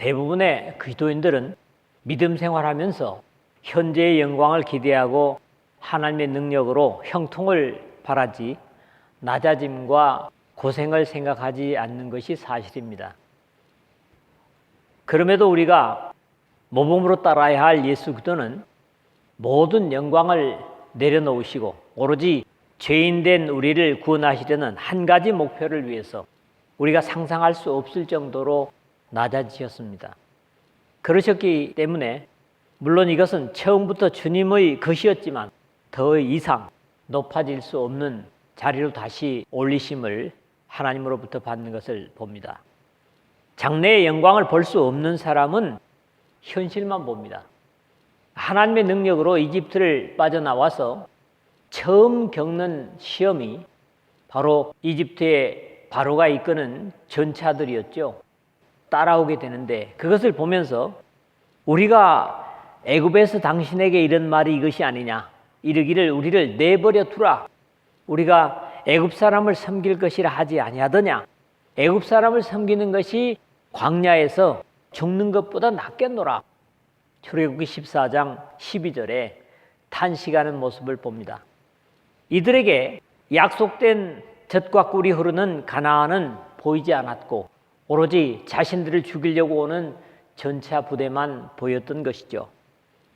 대부분의 기도인들은 믿음 생활하면서 현재의 영광을 기대하고 하나님의 능력으로 형통을 바라지 낮아짐과 고생을 생각하지 않는 것이 사실입니다. 그럼에도 우리가 모범으로 따라야 할 예수 그리스도는 모든 영광을 내려놓으시고 오로지 죄인된 우리를 구원하시려는 한 가지 목표를 위해서 우리가 상상할 수 없을 정도로 낮아지셨습니다. 그러셨기 때문에 물론 이것은 처음부터 주님의 것이었지만 더 이상 높아질 수 없는 자리로 다시 올리심을 하나님으로부터 받는 것을 봅니다. 장래의 영광을 볼 수 없는 사람은 현실만 봅니다. 하나님의 능력으로 이집트를 빠져나와서 처음 겪는 시험이 바로 이집트의 바로가 이끄는 전차들이었죠. 따라오게 되는데 그것을 보면서 우리가 애굽에서 당신에게 이런 말이 이것이 아니냐, 이르기를 우리를 내버려 두라, 우리가 애굽 사람을 섬길 것이라 하지 아니하더냐, 애굽 사람을 섬기는 것이 광야에서 죽는 것보다 낫겠노라. 출애굽기 14장 12절에 탄식하는 모습을 봅니다. 이들에게 약속된 젖과 꿀이 흐르는 가나안은 보이지 않았고 오로지 자신들을 죽이려고 오는 전차 부대만 보였던 것이죠.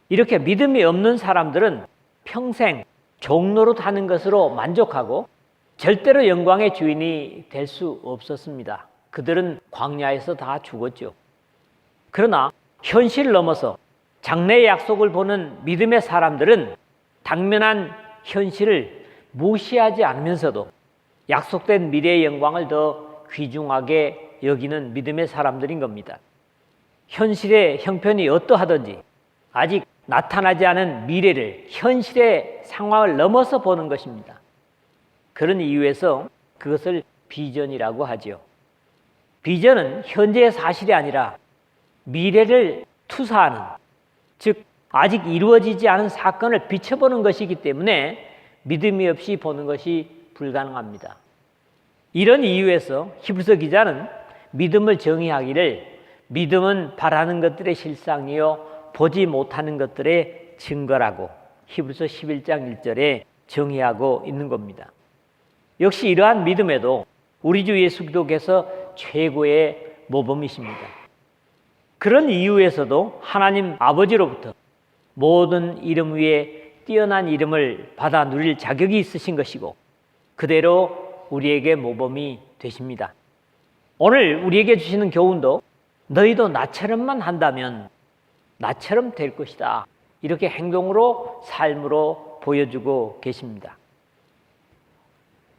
이렇게 믿음이 없는 사람들은 평생 종로로 타는 것으로 만족하고 절대로 영광의 주인이 될 수 없었습니다. 그들은 광야에서 다 죽었죠. 그러나 현실을 넘어서 장래의 약속을 보는 믿음의 사람들은 당면한 현실을 무시하지 않으면서도 약속된 미래의 영광을 더 귀중하게 여기는 믿음의 사람들인 겁니다. 현실의 형편이 어떠하든지 아직 나타나지 않은 미래를, 현실의 상황을 넘어서 보는 것입니다. 그런 이유에서 그것을 비전이라고 하죠. 비전은 현재의 사실이 아니라 미래를 투사하는, 즉 아직 이루어지지 않은 사건을 비춰보는 것이기 때문에 믿음이 없이 보는 것이 불가능합니다. 이런 이유에서 히브리서 기자는 믿음을 정의하기를 믿음은 바라는 것들의 실상이요 보지 못하는 것들의 증거라고 히브리서 11장 1절에 정의하고 있는 겁니다. 역시 이러한 믿음에도 우리 주 예수 그리스도께서 최고의 모범이십니다. 그런 이유에서도 하나님 아버지로부터 모든 이름 위에 뛰어난 이름을 받아 누릴 자격이 있으신 것이고 그대로 우리에게 모범이 되십니다. 오늘 우리에게 주시는 교훈도 너희도 나처럼만 한다면 나처럼 될 것이다, 이렇게 행동으로, 삶으로 보여주고 계십니다.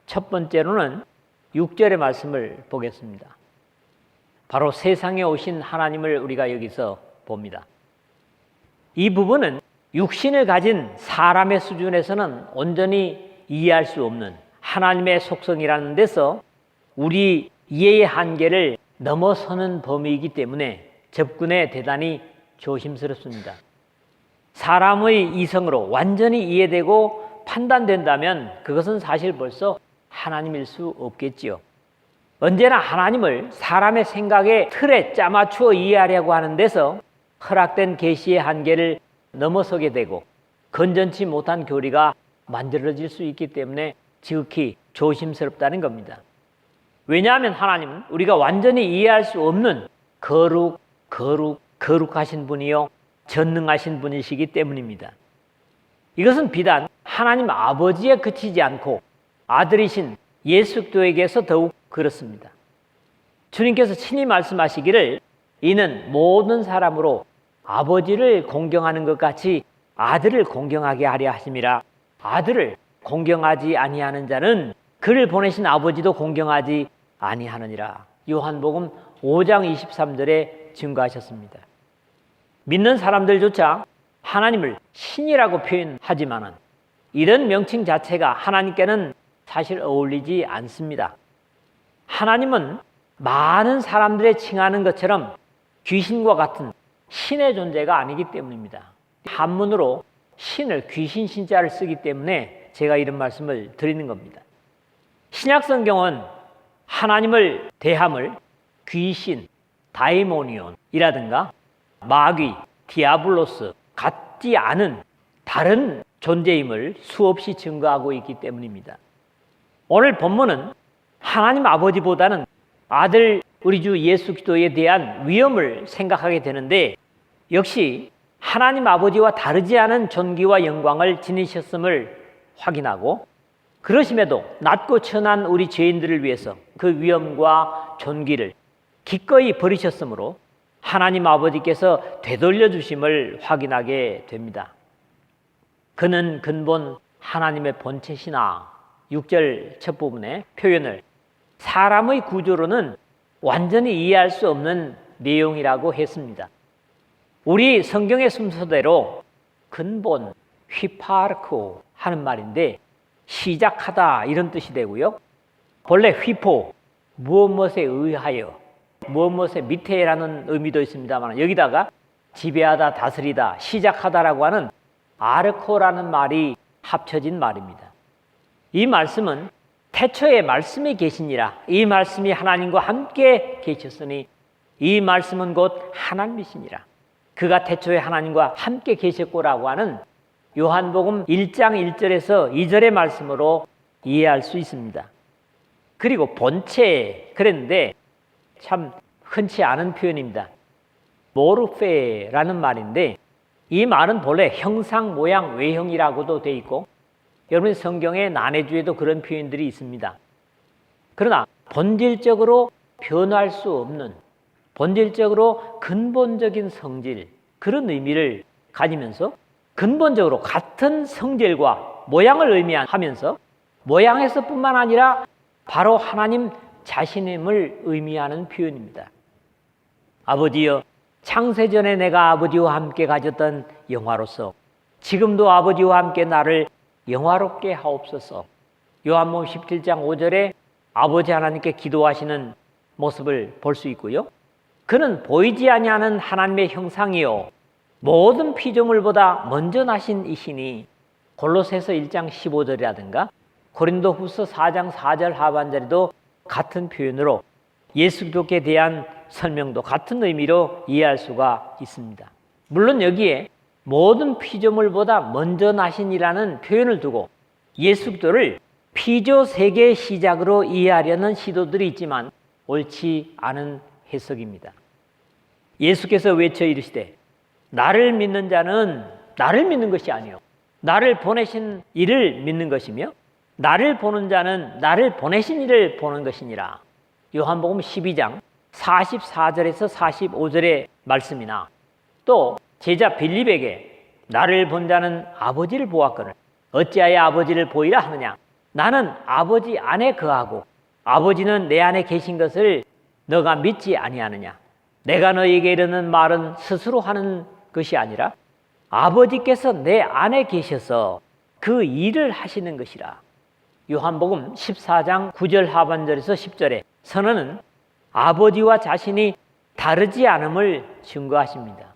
첫 번째로는 6절의 말씀을 보겠습니다. 바로 세상에 오신 하나님을 우리가 여기서 봅니다. 이 부분은 육신을 가진 사람의 수준에서는 온전히 이해할 수 없는 하나님의 속성이라는 데서 우리 이해의 한계를 넘어서는 범위이기 때문에 접근에 대단히 조심스럽습니다. 사람의 이성으로 완전히 이해되고 판단된다면 그것은 사실 벌써 하나님일 수 없겠지요. 언제나 하나님을 사람의 생각의 틀에 짜맞추어 이해하려고 하는 데서 허락된 계시의 한계를 넘어서게 되고 건전치 못한 교리가 만들어질 수 있기 때문에 지극히 조심스럽다는 겁니다. 왜냐하면 하나님은 우리가 완전히 이해할 수 없는 거룩하신 분이요 전능하신 분이시기 때문입니다. 이것은 비단 하나님 아버지에 그치지 않고 아들이신 예수 그리스도에게서 더욱 그렇습니다. 주님께서 친히 말씀하시기를 이는 모든 사람으로 아버지를 공경하는 것 같이 아들을 공경하게 하려 하심이라. 아들을 공경하지 아니하는 자는 그를 보내신 아버지도 공경하지 아니하느니라. 요한복음 5장 23절에 증거하셨습니다. 믿는 사람들조차 하나님을 신이라고 표현하지만 이런 명칭 자체가 하나님께는 사실 어울리지 않습니다. 하나님은 많은 사람들의 칭하는 것처럼 귀신과 같은 신의 존재가 아니기 때문입니다. 한문으로 신을 귀신 신자를 쓰기 때문에 제가 이런 말씀을 드리는 겁니다. 신약 성경은 하나님을 대함을 귀신, 다이모니온이라든가 마귀, 디아블로스 같지 않은 다른 존재임을 수없이 증거하고 있기 때문입니다. 오늘 본문은 하나님 아버지보다는 아들 우리 주 예수 그리스도에 대한 위엄을 생각하게 되는데, 역시 하나님 아버지와 다르지 않은 존귀와 영광을 지니셨음을 확인하고, 그러심에도 낮고 천한 우리 죄인들을 위해서 그 위엄과 존귀를 기꺼이 버리셨으므로 하나님 아버지께서 되돌려 주심을 확인하게 됩니다. 그는 근본 하나님의 본체시나 6절 첫 부분의 표현을 사람의 구조로는 완전히 이해할 수 없는 내용이라고 했습니다. 우리 성경의 순서대로 근본, 휘파르코 하는 말인데 시작하다 이런 뜻이 되고요. 본래 휘포, 무엇에 의하여, 무엇에 밑에라는 의미도 있습니다만 여기다가 지배하다, 다스리다, 시작하다라고 하는 아르코라는 말이 합쳐진 말입니다. 이 말씀은 태초에 말씀이 계시니라, 이 말씀이 하나님과 함께 계셨으니 이 말씀은 곧 하나님이시니라, 그가 태초에 하나님과 함께 계셨고라고 하는 요한복음 1장 1절에서 2절의 말씀으로 이해할 수 있습니다. 그리고 본체 그랬는데 참 흔치 않은 표현입니다. 모르페라는 말인데 이 말은 본래 형상, 모양, 외형이라고도 돼 있고 여러분 성경의 난해주에도 그런 표현들이 있습니다. 그러나 본질적으로 변할 수 없는, 본질적으로 근본적인 성질, 그런 의미를 가지면서 근본적으로 같은 성질과 모양을 의미하면서 모양에서뿐만 아니라 바로 하나님 자신임을 의미하는 표현입니다. 아버지여, 창세전에 내가 아버지와 함께 가졌던 영화로서 지금도 아버지와 함께 나를 영화롭게 하옵소서. 요한복음 17장 5절에 아버지 하나님께 기도하시는 모습을 볼 수 있고요. 그는 보이지 아니하는 하나님의 형상이요 모든 피조물보다 먼저 나신 이시니 골로새서 1장 15절이라든가 고린도후서 4장 4절 하반절에도 같은 표현으로 예수 그리스도께 대한 설명도 같은 의미로 이해할 수가 있습니다. 물론 여기에 모든 피조물보다 먼저 나신이라는 표현을 두고 예수 그리스도를 피조 세계의 시작으로 이해하려는 시도들이 있지만 옳지 않은 해석입니다. 예수께서 외쳐 이르시되 나를 믿는 자는 나를 믿는 것이 아니요 나를 보내신 이를 믿는 것이며 나를 보는 자는 나를 보내신 이를 보는 것이니라. 요한복음 12장 44절에서 45절의 말씀이나 또 제자 빌립에게 나를 본 자는 아버지를 보았거늘 어찌하여 아버지를 보이라 하느냐, 나는 아버지 안에 거하고 아버지는 내 안에 계신 것을 너가 믿지 아니하느냐, 내가 너에게 이르는 말은 스스로 하는 것이 아니라 아버지께서 내 안에 계셔서 그 일을 하시는 것이라. 요한복음 14장 9절 하반절에서 10절에 선언은 아버지와 자신이 다르지 않음을 증거하십니다.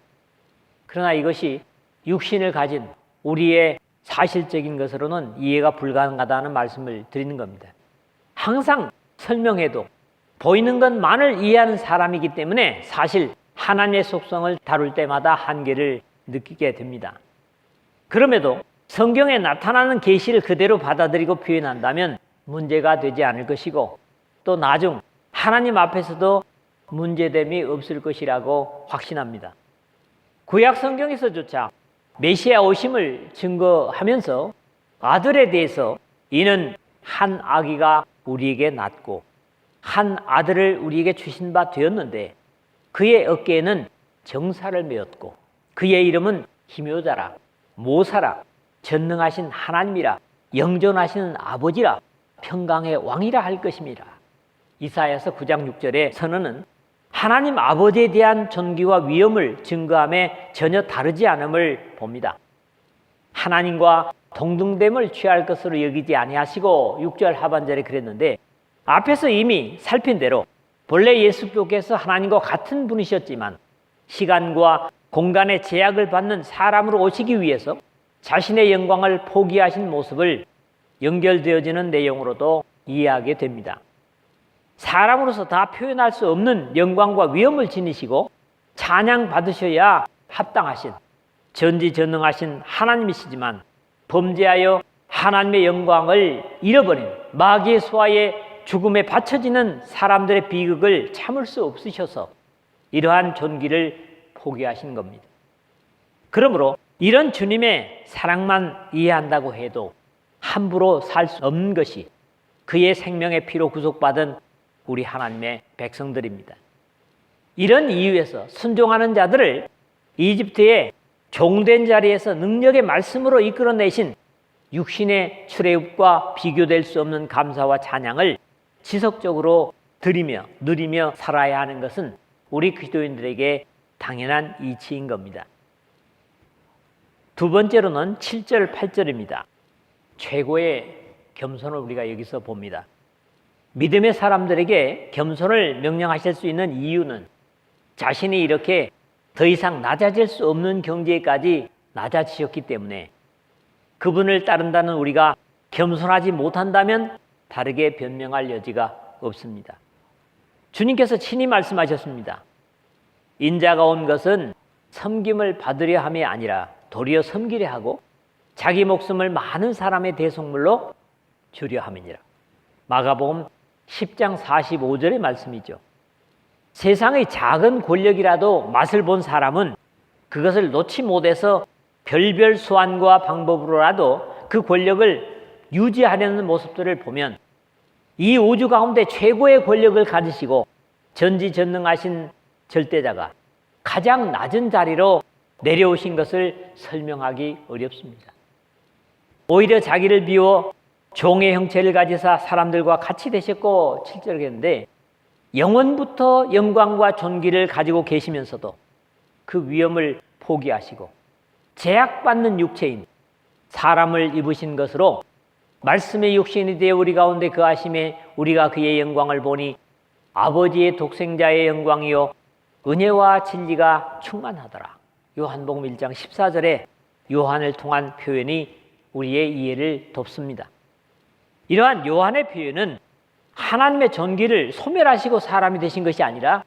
그러나 이것이 육신을 가진 우리의 사실적인 것으로는 이해가 불가능하다는 말씀을 드리는 겁니다. 항상 설명해도 보이는 것만을 이해하는 사람이기 때문에 사실 하나님의 속성을 다룰 때마다 한계를 느끼게 됩니다. 그럼에도 성경에 나타나는 계시를 그대로 받아들이고 표현한다면 문제가 되지 않을 것이고 또 나중 하나님 앞에서도 문제됨이 없을 것이라고 확신합니다. 구약 성경에서조차 메시아 오심을 증거하면서 아들에 대해서 이는 한 아기가 우리에게 낳고 한 아들을 우리에게 주신 바 되었는데 그의 어깨에는 정사를 메었고 그의 이름은 기묘자라 모사라 전능하신 하나님이라 영존하시는 아버지라 평강의 왕이라 할 것입니다. 이사야서 9장 6절의 선언은 하나님 아버지에 대한 존귀와 위엄을 증거함에 전혀 다르지 않음을 봅니다. 하나님과 동등됨을 취할 것으로 여기지 아니하시고 6절 하반절에 그랬는데 앞에서 이미 살핀 대로 본래 예수 그리스도께서 하나님과 같은 분이셨지만 시간과 공간의 제약을 받는 사람으로 오시기 위해서 자신의 영광을 포기하신 모습을 연결되어지는 내용으로도 이해하게 됩니다. 사람으로서 다 표현할 수 없는 영광과 위엄을 지니시고 찬양 받으셔야 합당하신 전지전능하신 하나님이시지만 범죄하여 하나님의 영광을 잃어버린 마귀의 수하에 죽음에 바쳐지는 사람들의 비극을 참을 수 없으셔서 이러한 존귀를 포기하신 겁니다. 그러므로 이런 주님의 사랑만 이해한다고 해도 함부로 살 수 없는 것이 그의 생명의 피로 구속받은 우리 하나님의 백성들입니다. 이런 이유에서 순종하는 자들을 이집트의 종된 자리에서 능력의 말씀으로 이끌어내신 육신의 출애굽과 비교될 수 없는 감사와 찬양을 지속적으로 드리며 누리며 살아야 하는 것은 우리 그리스도인들에게 당연한 이치인 겁니다. 두 번째로는 7절, 8절입니다. 최고의 겸손을 우리가 여기서 봅니다. 믿음의 사람들에게 겸손을 명령하실 수 있는 이유는 자신이 이렇게 더 이상 낮아질 수 없는 경지에까지 낮아지셨기 때문에 그분을 따른다는 우리가 겸손하지 못한다면 다르게 변명할 여지가 없습니다. 주님께서 친히 말씀하셨습니다. 인자가 온 것은 섬김을 받으려 함이 아니라 도리어 섬기려 하고 자기 목숨을 많은 사람의 대속물로 주려 함이니라. 마가복음 10장 45절의 말씀이죠. 세상의 작은 권력이라도 맛을 본 사람은 그것을 놓지 못해서 별별 수완과 방법으로라도 그 권력을 유지하려는 모습들을 보면 이 우주 가운데 최고의 권력을 가지시고 전지전능하신 절대자가 가장 낮은 자리로 내려오신 것을 설명하기 어렵습니다. 오히려 자기를 비워 종의 형체를 가지사 사람들과 같이 되셨고 7절에 했는데 영원부터 영광과 존귀를 가지고 계시면서도 그 위엄을 포기하시고 제약받는 육체인 사람을 입으신 것으로 말씀의 육신이 되어 우리 가운데 거하심에 우리가 그의 영광을 보니 아버지의 독생자의 영광이요 은혜와 진리가 충만하더라. 요한복음 1장 14절에 요한을 통한 표현이 우리의 이해를 돕습니다. 이러한 요한의 표현은 하나님의 존귀를 소멸하시고 사람이 되신 것이 아니라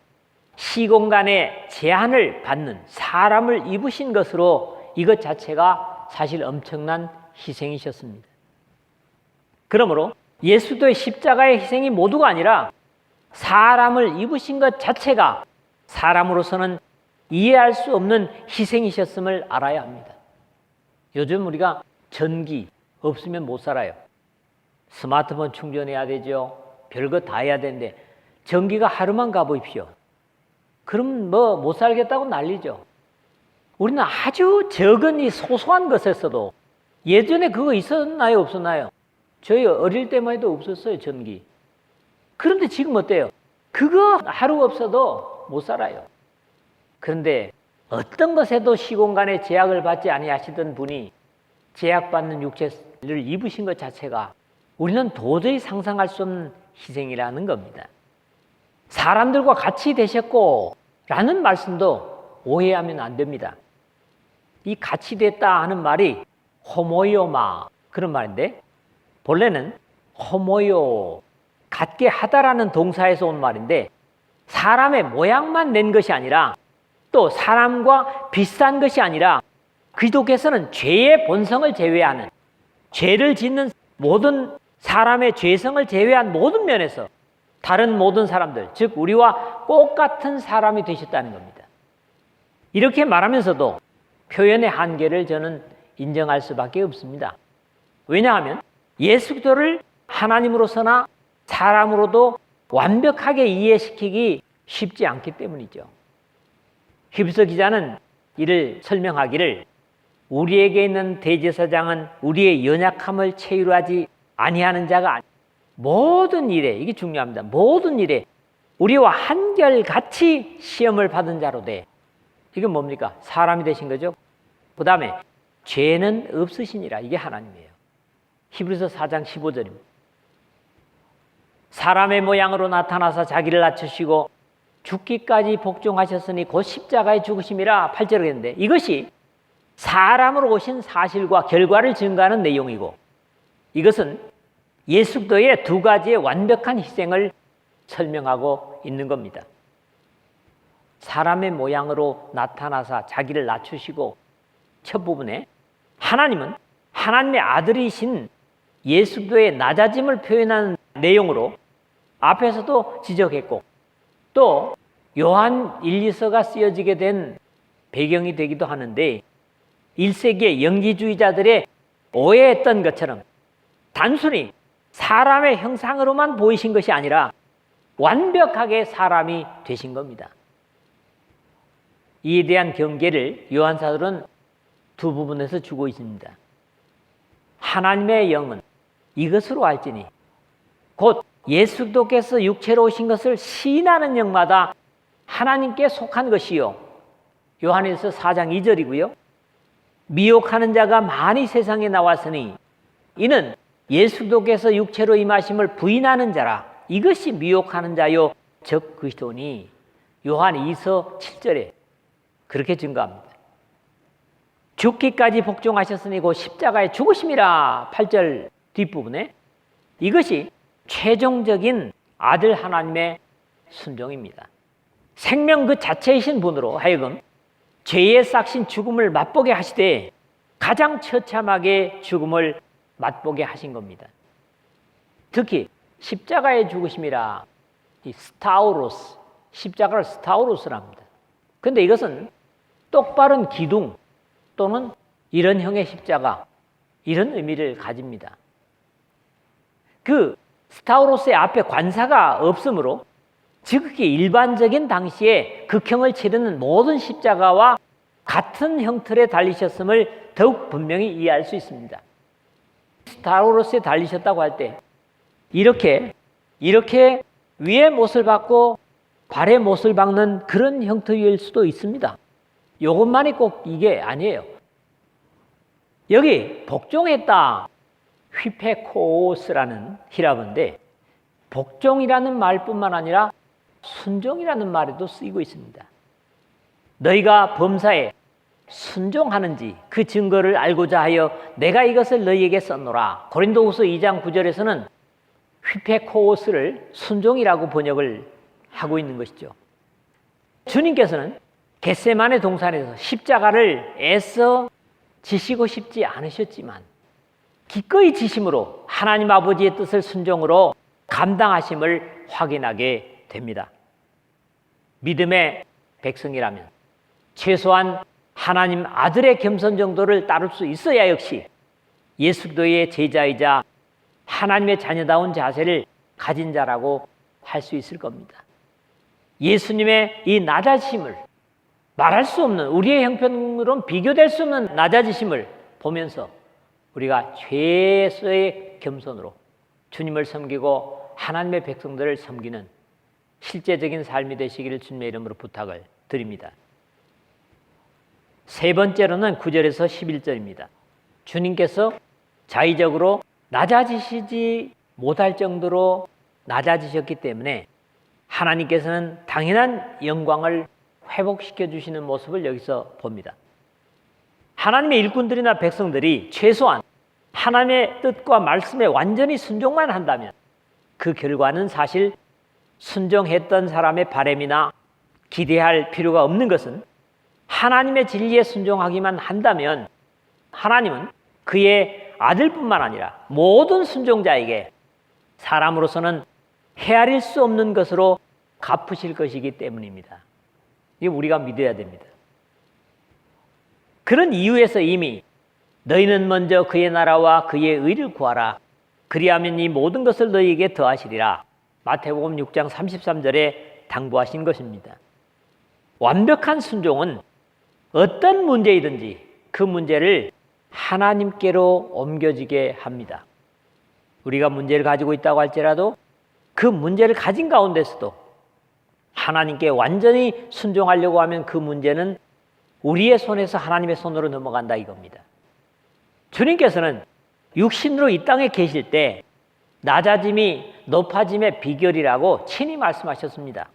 시공간의 제한을 받는 사람을 입으신 것으로 이것 자체가 사실 엄청난 희생이셨습니다. 그러므로 예수도의 십자가의 희생이 모두가 아니라 사람을 입으신 것 자체가 사람으로서는 이해할 수 없는 희생이셨음을 알아야 합니다. 요즘 우리가 전기 없으면 못 살아요. 스마트폰 충전해야 되죠. 별거 다 해야 되는데 전기가 하루만 가보십시오. 그럼 뭐 못 살겠다고 난리죠. 우리는 아주 적은 이 소소한 것에서도 예전에 그거 있었나요? 없었나요? 저희 어릴 때만 해도 없었어요. 전기. 그런데 지금 어때요? 그거 하루 없어도 못 살아요. 그런데 어떤 것에도 시공간의 제약을 받지 아니하시던 분이 제약받는 육체를 입으신 것 자체가 우리는 도저히 상상할 수 없는 희생이라는 겁니다. 사람들과 같이 되셨고 라는 말씀도 오해하면 안 됩니다. 이 같이 됐다 하는 말이 호모이오마 그런 말인데 본래는 호모이오 같게 하다라는 동사에서 온 말인데 사람의 모양만 낸 것이 아니라 또 사람과 비슷한 것이 아니라 그리스도께서는 죄의 본성을 제외하는 죄를 짓는 모든 사람의 죄성을 제외한 모든 면에서 다른 모든 사람들, 즉 우리와 똑같은 사람이 되셨다는 겁니다. 이렇게 말하면서도 표현의 한계를 저는 인정할 수밖에 없습니다. 왜냐하면 예수 그리스도를 하나님으로서나 사람으로도 완벽하게 이해시키기 쉽지 않기 때문이죠. 히브리서 기자는 이를 설명하기를 우리에게 있는 대제사장은 우리의 연약함을 체휼하지 아니하는 자가 모든 일에, 이게 중요합니다. 모든 일에 우리와 한결같이 시험을 받은 자로 돼. 이건 뭡니까? 사람이 되신 거죠. 그 다음에 죄는 없으시니라. 이게 하나님이에요. 히브리서 4장 15절입니다. 사람의 모양으로 나타나서 자기를 낮추시고 죽기까지 복종하셨으니 곧 십자가에 죽으심이라 8절에 했는데 이것이 사람으로 오신 사실과 결과를 증거하는 내용이고 이것은 예수 그리스도의 두 가지의 완벽한 희생을 설명하고 있는 겁니다. 사람의 모양으로 나타나사 자기를 낮추시고, 첫 부분에 하나님은 하나님의 아들이신 예수 그리스도의 낮아짐을 표현하는 내용으로 앞에서도 지적했고, 또 요한 1, 2서가 쓰여지게 된 배경이 되기도 하는데, 1세기의 영지주의자들의 오해했던 것처럼 단순히 사람의 형상으로만 보이신 것이 아니라 완벽하게 사람이 되신 겁니다. 이에 대한 경계를 요한 사도는 두 부분에서 주고 있습니다. 하나님의 영은 이것으로 알지니 곧 예수 그리스도께서 육체로 오신 것을 시인하는 영마다 하나님께 속한 것이요. 요한일서 4장 2절이고요. 미혹하는 자가 많이 세상에 나왔으니 이는 예수 그리스도께서 육체로 임하심을 부인하는 자라. 이것이 미혹하는 자요 적 그리스도니. 요한 2서 7절에 그렇게 증거합니다. 죽기까지 복종하셨으니 곧 십자가의 죽으심이라. 8절 뒷부분에 이것이 최종적인 아들 하나님의 순종입니다. 생명 그 자체이신 분으로 하여금 죄의 싹신 죽음을 맛보게 하시되 가장 처참하게 죽음을 맛보게 하신 겁니다. 특히 십자가의 죽으심이라, 이 스타우로스, 십자가를 스타우로스라 합니다. 그런데 이것은 똑바른 기둥 또는 이런 형의 십자가, 이런 의미를 가집니다. 그 스타우로스의 앞에 관사가 없으므로 지극히 일반적인 당시에 극형을 치르는 모든 십자가와 같은 형틀에 달리셨음을 더욱 분명히 이해할 수 있습니다. 스타우로스에 달리셨다고 할 때 이렇게 위에 못을 박고 발에 못을 박는 그런 형태일 수도 있습니다. 이것만이 꼭 이게 아니에요. 여기 복종했다, 휘페코스라는 히라브인데 복종이라는 말뿐만 아니라 순종이라는 말에도 쓰이고 있습니다. 너희가 범사에 순종하는지 그 증거를 알고자 하여 내가 이것을 너희에게 썼노라. 고린도후서 2장 9절에서는 휘페코스를 순종이라고 번역을 하고 있는 것이죠. 주님께서는 겟세마네 동산에서 십자가를 애써 지시고 싶지 않으셨지만 기꺼이 지심으로 하나님 아버지의 뜻을 순종으로 감당하심을 확인하게 됩니다. 믿음의 백성이라면 최소한 하나님 아들의 겸손 정도를 따를 수 있어야 역시 예수 그리스도의 제자이자 하나님의 자녀다운 자세를 가진 자라고 할 수 있을 겁니다. 예수님의 이 낮아지심을 말할 수 없는, 우리의 형편으로는 비교될 수 없는 낮아지심을 보면서 우리가 최소의 겸손으로 주님을 섬기고 하나님의 백성들을 섬기는 실제적인 삶이 되시기를 주님의 이름으로 부탁을 드립니다. 세 번째로는 9절에서 11절입니다. 주님께서 자의적으로 낮아지시지 못할 정도로 낮아지셨기 때문에 하나님께서는 당연한 영광을 회복시켜 주시는 모습을 여기서 봅니다. 하나님의 일꾼들이나 백성들이 최소한 하나님의 뜻과 말씀에 완전히 순종만 한다면 그 결과는 사실 순종했던 사람의 바람이나 기대할 필요가 없는 것은 하나님의 진리에 순종하기만 한다면 하나님은 그의 아들뿐만 아니라 모든 순종자에게 사람으로서는 헤아릴 수 없는 것으로 갚으실 것이기 때문입니다. 이거 우리가 믿어야 됩니다. 그런 이유에서 이미 너희는 먼저 그의 나라와 그의 의를 구하라. 그리하면 이 모든 것을 너희에게 더하시리라. 마태복음 6장 33절에 당부하신 것입니다. 완벽한 순종은 어떤 문제이든지 그 문제를 하나님께로 옮겨지게 합니다. 우리가 문제를 가지고 있다고 할지라도 그 문제를 가진 가운데서도 하나님께 완전히 순종하려고 하면 그 문제는 우리의 손에서 하나님의 손으로 넘어간다 이겁니다. 주님께서는 육신으로 이 땅에 계실 때 낮아짐이 높아짐의 비결이라고 친히 말씀하셨습니다.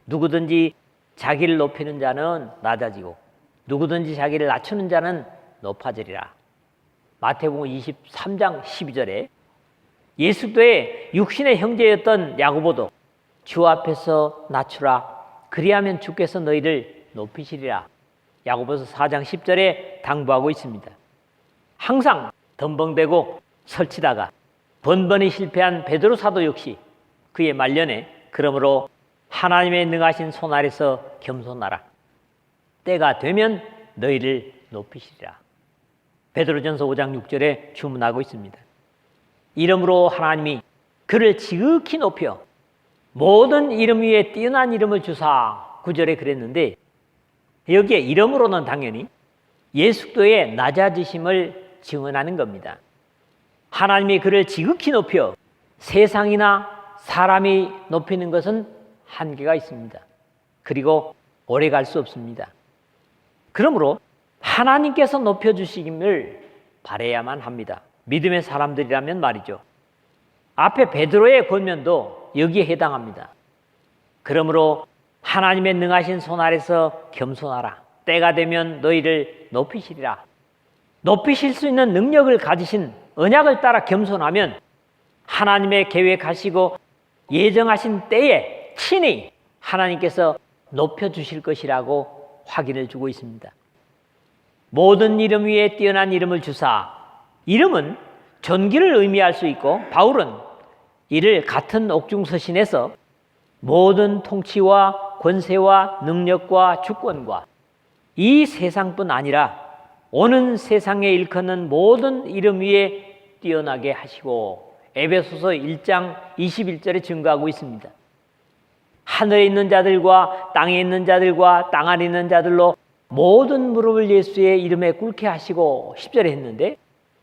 누구든지 자기를 높이는 자는 낮아지고 누구든지 자기를 낮추는 자는 높아지리라. 마태복음 23장 12절에 예수 그리스도의 육신의 형제였던 야고보도 주 앞에서 낮추라. 그리하면 주께서 너희를 높이시리라. 야고보서 4장 10절에 당부하고 있습니다. 항상 덤벙대고 설치다가 번번이 실패한 베드로 사도 역시 그의 말년에 그러므로 하나님의 능하신 손 아래서 겸손하라. 때가 되면 너희를 높이시리라. 베드로전서 5장 6절에 주문하고 있습니다. 이름으로 하나님이 그를 지극히 높여 모든 이름 위에 뛰어난 이름을 주사 9절에 그랬는데 여기에 이름으로는 당연히 예수도의 낮아지심을 증언하는 겁니다. 하나님이 그를 지극히 높여 세상이나 사람이 높이는 것은 한계가 있습니다. 그리고 오래 갈 수 없습니다. 그러므로 하나님께서 높여주시기를 바라야만 합니다. 믿음의 사람들이라면 말이죠. 앞에 베드로의 권면도 여기에 해당합니다. 그러므로 하나님의 능하신 손 아래서 겸손하라. 때가 되면 너희를 높이시리라. 높이실 수 있는 능력을 가지신 언약을 따라 겸손하면 하나님의 계획하시고 예정하신 때에 친히 하나님께서 높여주실 것이라고 확인을 주고 있습니다. 모든 이름 위에 뛰어난 이름을 주사. 이름은 존귀를 의미할 수 있고 바울은 이를 같은 옥중서신에서 모든 통치와 권세와 능력과 주권과 이 세상뿐 아니라 오는 세상에 일컫는 모든 이름 위에 뛰어나게 하시고 에베소서 1장 21절에 증거하고 있습니다. 하늘에 있는 자들과 땅에 있는 자들과 땅 아래 있는 자들로 모든 무릎을 예수의 이름에 꿇게 하시고 10절에 했는데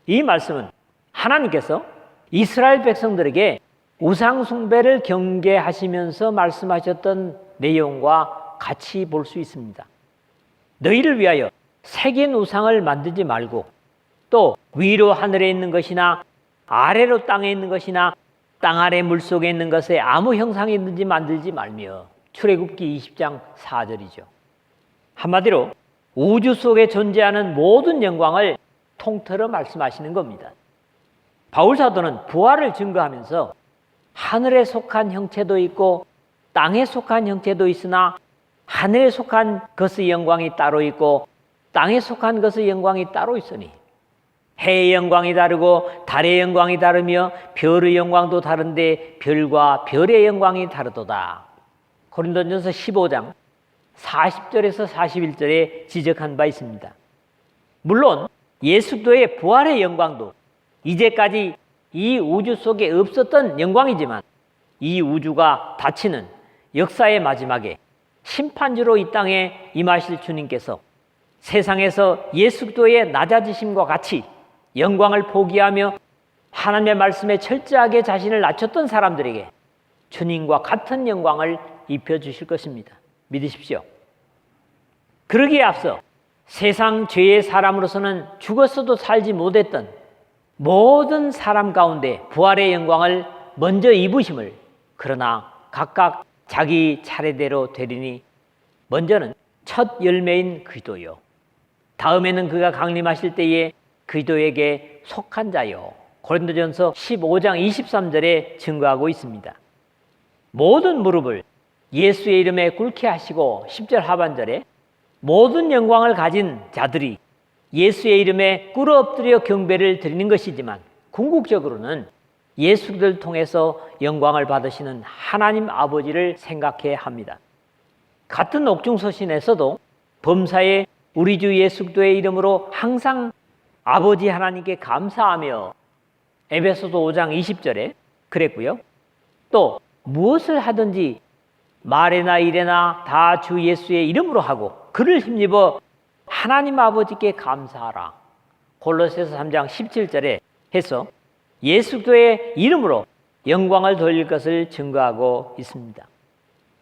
이 말씀은 하나님께서 이스라엘 백성들에게 우상 숭배를 경계하시면서 말씀하셨던 내용과 같이 볼 수 있습니다. 너희를 위하여 새긴 우상을 만들지 말고 또 위로 하늘에 있는 것이나 아래로 땅에 있는 것이나 땅 아래 물속에 있는 것에 아무 형상이 있는지 만들지 말며. 출애굽기 20장 4절이죠. 한마디로 우주 속에 존재하는 모든 영광을 통틀어 말씀하시는 겁니다. 바울 사도는 부활을 증거하면서 하늘에 속한 형체도 있고 땅에 속한 형체도 있으나 하늘에 속한 것의 영광이 따로 있고 땅에 속한 것의 영광이 따로 있으니 해의 영광이 다르고 달의 영광이 다르며 별의 영광도 다른데 별과 별의 영광이 다르도다. 고린도전서 15장 40절에서 41절에 지적한 바 있습니다. 물론 예수도의 부활의 영광도 이제까지 이 우주 속에 없었던 영광이지만 이 우주가 닫히는 역사의 마지막에 심판주로 이 땅에 임하실 주님께서 세상에서 예수도의 낮아지심과 같이 영광을 포기하며 하나님의 말씀에 철저하게 자신을 낮췄던 사람들에게 주님과 같은 영광을 입혀주실 것입니다. 믿으십시오. 그러기에 앞서 세상 죄의 사람으로서는 죽었어도 살지 못했던 모든 사람 가운데 부활의 영광을 먼저 입으심을, 그러나 각각 자기 차례대로 되리니 먼저는 첫 열매인 그리스도요, 다음에는 그가 강림하실 때에 그리스도에게 속한 자요. 고린도전서 15장 23절에 증거하고 있습니다. 모든 무릎을 예수의 이름에 꿇게 하시고 10절 하반절에 모든 영광을 가진 자들이 예수의 이름에 꿇어 엎드려 경배를 드리는 것이지만 궁극적으로는 예수를 통해서 영광을 받으시는 하나님 아버지를 생각해야 합니다. 같은 옥중서신에서도 범사에 우리 주 예수 그리스도의 이름으로 항상 아버지 하나님께 감사하며 에베소서 5장 20절에 그랬고요. 또 무엇을 하든지 말에나 일에나 다 주 예수의 이름으로 하고 그를 힘입어 하나님 아버지께 감사하라. 골로새서 3장 17절에 해서 예수 그리스도의 이름으로 영광을 돌릴 것을 증거하고 있습니다.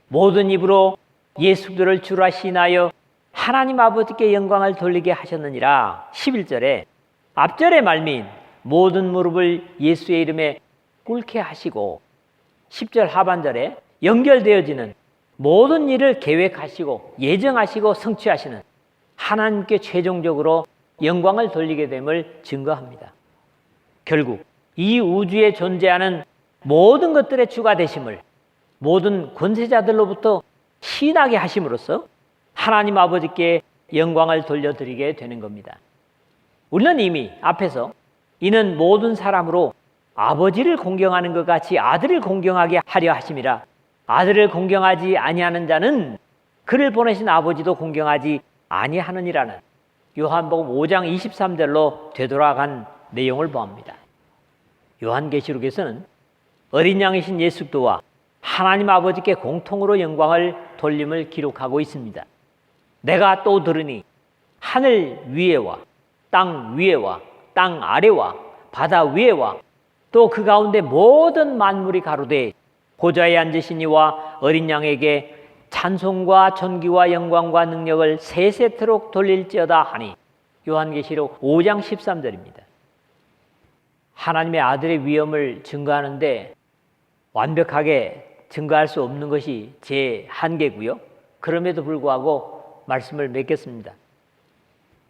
모든 입으로 예수 그리스도를 주라 시인하여 하나님 아버지께 영광을 돌리게 하셨느니라. 11절에 앞절의 말미인 모든 무릎을 예수의 이름에 꿇게 하시고 10절 하반절에 연결되어지는 모든 일을 계획하시고 예정하시고 성취하시는 하나님께 최종적으로 영광을 돌리게 됨을 증거합니다. 결국 이 우주에 존재하는 모든 것들의 주가 되심을 모든 권세자들로부터 신하게 하심으로써 하나님 아버지께 영광을 돌려드리게 되는 겁니다. 우리는 이미 앞에서 이는 모든 사람으로 아버지를 공경하는 것 같이 아들을 공경하게 하려 하심이라. 아들을 공경하지 아니하는 자는 그를 보내신 아버지도 공경하지 아니하느니라는 요한복음 5장 23절로 되돌아간 내용을 보합니다. 요한계시록에서는 어린 양이신 예수 그리스도와 하나님 아버지께 공통으로 영광을 돌림을 기록하고 있습니다. 내가 또 들으니 하늘 위에와 땅 위에와 땅 아래와 바다 위에와 또 그 가운데 모든 만물이 가로되 보좌에 앉으신 이와 어린 양에게 찬송과 존귀와 영광과 능력을 세세토록 돌릴지어다 하니 요한계시록 5장 13절입니다. 하나님의 아들의 위엄을 증거하는데 완벽하게 증거할 수 없는 것이 제 한계고요. 그럼에도 불구하고 말씀을 맺겠습니다.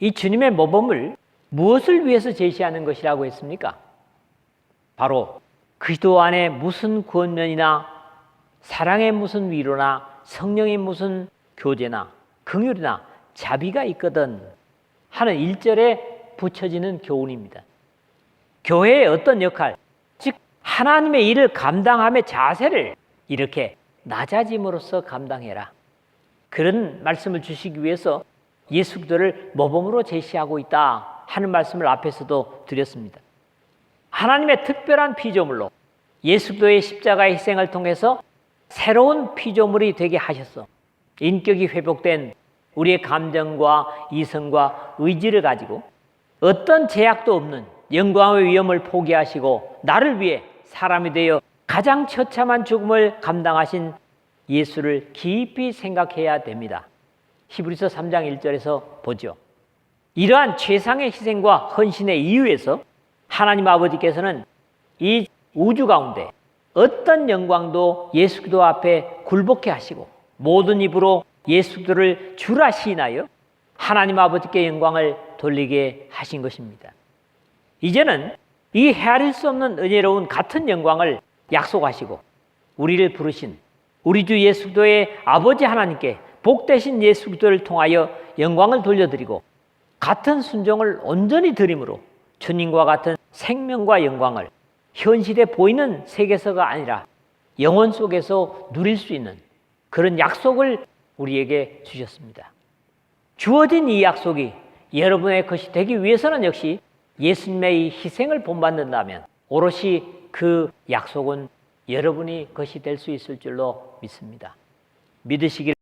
이 주님의 모범을 무엇을 위해서 제시하는 것이라고 했습니까? 바로 그리스도 안에 무슨 구원면이나 사랑의 무슨 위로나 성령의 무슨 교제나 긍휼이나 자비가 있거든 하는 1절에 붙여지는 교훈입니다. 교회의 어떤 역할, 즉 하나님의 일을 감당함의 자세를 이렇게 낮아짐으로써 감당해라. 그런 말씀을 주시기 위해서 예수 그리스도를 모범으로 제시하고 있다 하는 말씀을 앞에서도 드렸습니다. 하나님의 특별한 피조물로 예수 그리스도의 십자가의 희생을 통해서 새로운 피조물이 되게 하셨어. 인격이 회복된 우리의 감정과 이성과 의지를 가지고 어떤 제약도 없는 영광의 위엄을 포기하시고 나를 위해 사람이 되어 가장 처참한 죽음을 감당하신 예수를 깊이 생각해야 됩니다. 히브리서 3장 1절에서 보죠. 이러한 최상의 희생과 헌신의 이유에서 하나님 아버지께서는 이 우주 가운데 어떤 영광도 예수 그리스도 앞에 굴복해 하시고 모든 입으로 예수 그리스도를 주라 시인하여 하나님 아버지께 영광을 돌리게 하신 것입니다. 이제는 이 헤아릴 수 없는 은혜로운 같은 영광을 약속하시고 우리를 부르신 우리 주 예수 그리스도의 아버지 하나님께 복되신 예수 그리스도를 통하여 영광을 돌려드리고 같은 순종을 온전히 드림으로 주님과 같은 생명과 영광을 현실에 보이는 세계서가 아니라 영혼 속에서 누릴 수 있는 그런 약속을 우리에게 주셨습니다. 주어진 이 약속이 여러분의 것이 되기 위해서는 역시 예수님의 이 희생을 본받는다면 오롯이 그 약속은 여러분이 것이 될 수 있을 줄로 믿습니다. 믿으시길